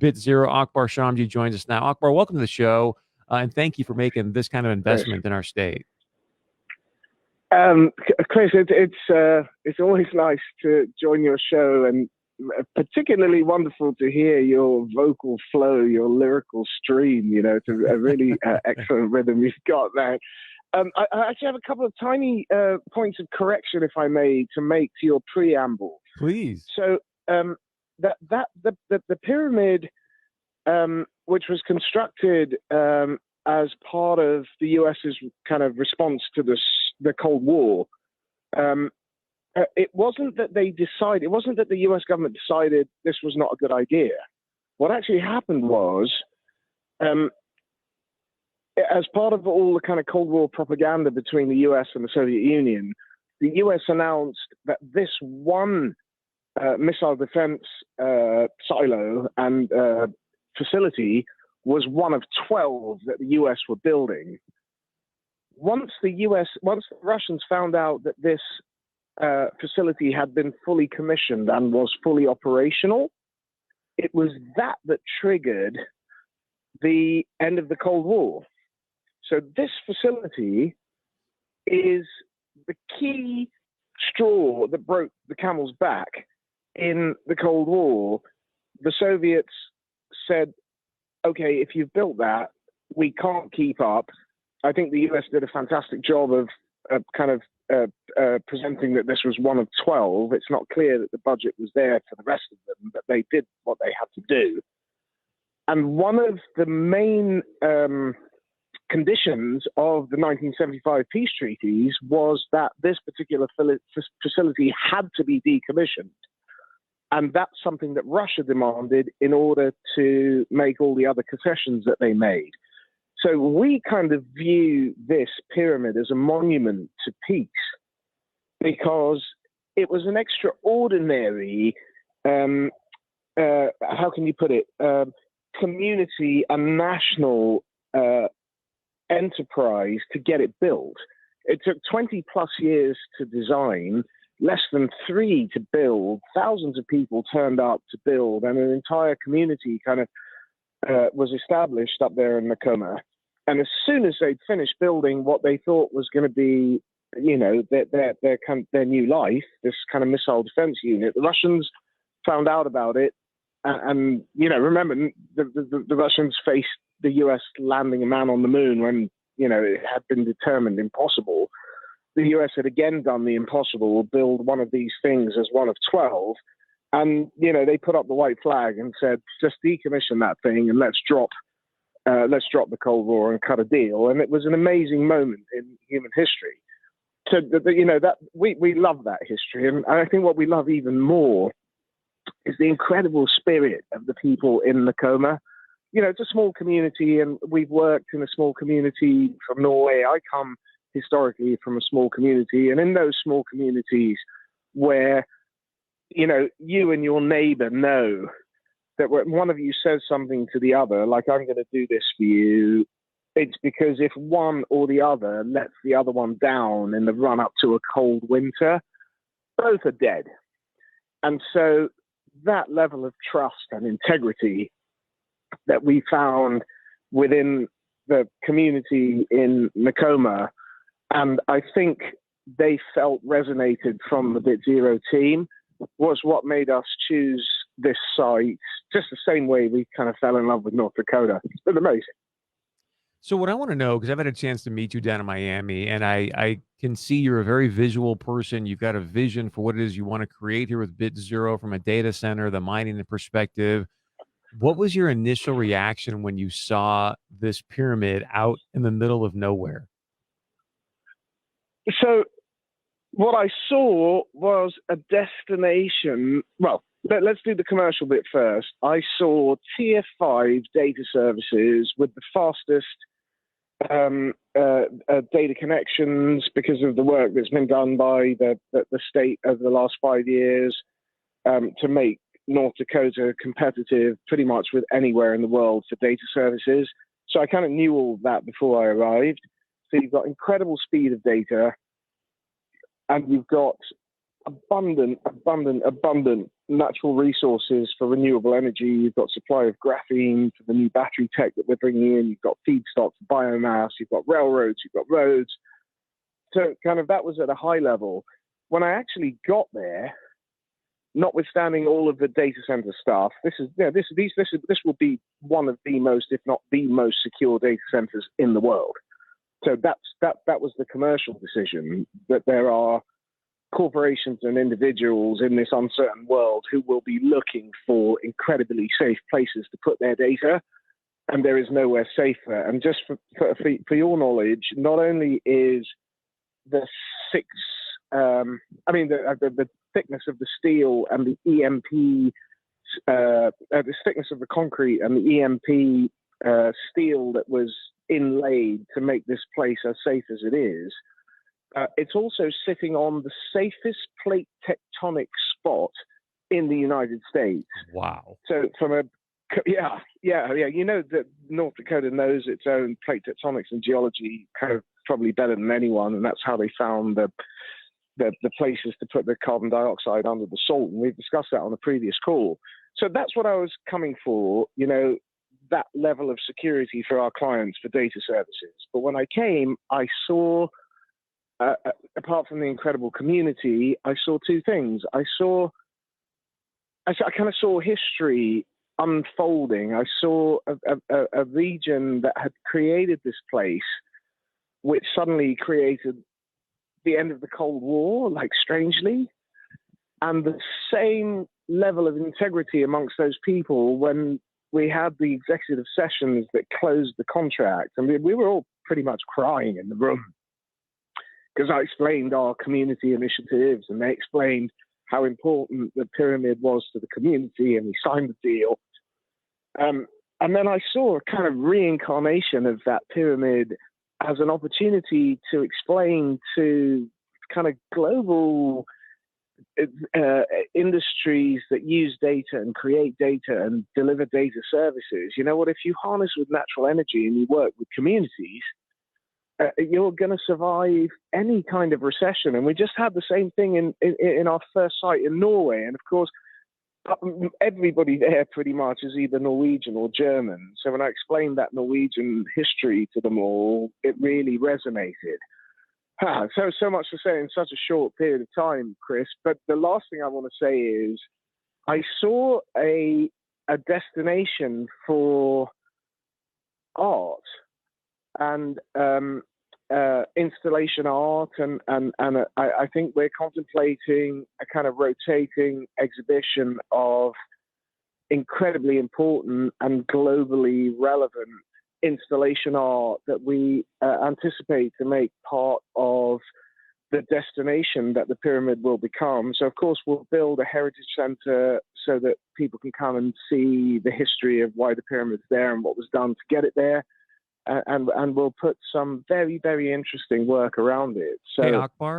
Bit Zero. Akbar Shamji joins us now. Akbar, welcome to the show, and thank you for making this kind of Chris. investment in our state. Chris, it's always nice to join your show, and particularly wonderful to hear your vocal flow, your lyrical stream. It's a really excellent rhythm you've got there. I actually have a couple of tiny points of correction, if I may, to make to your preamble. Please. So the pyramid, which was constructed as part of the US's kind of response to the Cold War, it wasn't that they decided. It wasn't that the US government decided this was not a good idea. What actually happened was, as part of all the kind of Cold War propaganda between the US and the Soviet Union, the US announced that this one missile defense silo and facility was one of 12 that the US were building. Once the Russians found out that this facility had been fully commissioned and was fully operational, it was that triggered the end of the Cold War. So this facility is the key straw that broke the camel's back in the Cold War. The Soviets said, okay, if you've built that, we can't keep up. I think the US did a fantastic job of presenting that this was one of 12. It's not clear that the budget was there for the rest of them, but they did what they had to do. And one of the main conditions of the 1975 peace treaties was that this particular facility had to be decommissioned. And that's something that Russia demanded in order to make all the other concessions that they made. So we kind of view this pyramid as a monument to peace, because it was an extraordinary, how can you put it, community and national enterprise to get it built. It took 20 plus years to design, less than 3 to build. Thousands of people turned up to build, and an entire community kind of was established up there in Nakoma. And as soon as they'd finished building what they thought was going to be, their new life, this kind of missile defense unit, the Russians found out about it. And remember, the Russians faced the US landing a man on the moon when, it had been determined impossible. The US had again done the impossible, build one of these things as one of 12. And, they put up the white flag and said, just decommission that thing and let's drop the Cold War and cut a deal. And it was an amazing moment in human history. So, that we love that history. And I think what we love even more is the incredible spirit of the people in Nakoma. It's a small community, and we've worked in a small community from Norway. I come historically from a small community, and in those small communities where, you and your neighbor know that when one of you says something to the other, like, I'm going to do this for you, it's because if one or the other lets the other one down in the run up to a cold winter, both are dead. And so that level of trust and integrity that we found within the community in Nakoma, and I think they felt resonated from the Bit Zero team, was what made us choose this site, just the same way we kind of fell in love with North Dakota. It's been amazing. So what I want to know, because I've had a chance to meet you down in Miami, and I can see you're a very visual person. You've got a vision for what it is you want to create here with Bit Zero from a data center, the mining perspective. What was your initial reaction when you saw this pyramid out in the middle of nowhere? So what I saw was a destination. Well, let's do the commercial bit first. I saw tier 5 data services with the fastest data connections because of the work that's been done by the state over the last 5 years to make North Dakota competitive pretty much with anywhere in the world for data services. So I kind of knew all that before I arrived. So you've got incredible speed of data, and you've got abundant natural resources for renewable energy. You've got supply of graphene for the new battery tech that we're bringing in. You've got feedstock for biomass. You've got railroads. You've got roads. So kind of that was at a high level. When I actually got there, notwithstanding all of the data center stuff, this will be one of the most, if not the most secure data centers in the world. So that was the commercial decision, that there are corporations and individuals in this uncertain world who will be looking for incredibly safe places to put their data, and there is nowhere safer. And just for your knowledge, not only is the the thickness of the steel and the EMP, the thickness of the concrete and the EMP steel that was inlaid to make this place as safe as it is, it's also sitting on the safest plate tectonic spot in the United States. Wow. So yeah. You know that North Dakota knows its own plate tectonics and geology kind of probably better than anyone, and that's how they found the places to put the carbon dioxide under the salt. And we've discussed that on a previous call. So that's what I was coming for, that level of security for our clients for data services. But when I came, I saw, apart from the incredible community, I saw two things. I kind of saw history unfolding. I saw a region that had created this place, which suddenly created the end of the Cold War, like strangely, and the same level of integrity amongst those people when we had the executive sessions that closed the contract. I mean, we were all pretty much crying in the room because I explained our community initiatives, and they explained how important the pyramid was to the community, and we signed the deal. And then I saw a kind of reincarnation of that pyramid as an opportunity to explain to kind of global industries that use data and create data and deliver data services. You know what? If you harness with natural energy and you work with communities, you're going to survive any kind of recession. And we just had the same thing in our first site in Norway. And of course, everybody there pretty much is either Norwegian or German. So when I explained that Norwegian history to them all, it really resonated. So much to say in such a short period of time, Chris. But the last thing I want to say is I saw a destination for art and installation art, and I think we're contemplating a kind of rotating exhibition of incredibly important and globally relevant installation art that we anticipate to make part of the destination that the pyramid will become. So, of course, we'll build a heritage center so that people can come and see the history of why the pyramid's there and what was done to get it there. And we'll put some very, very interesting work around it. So, Hey, Akbar,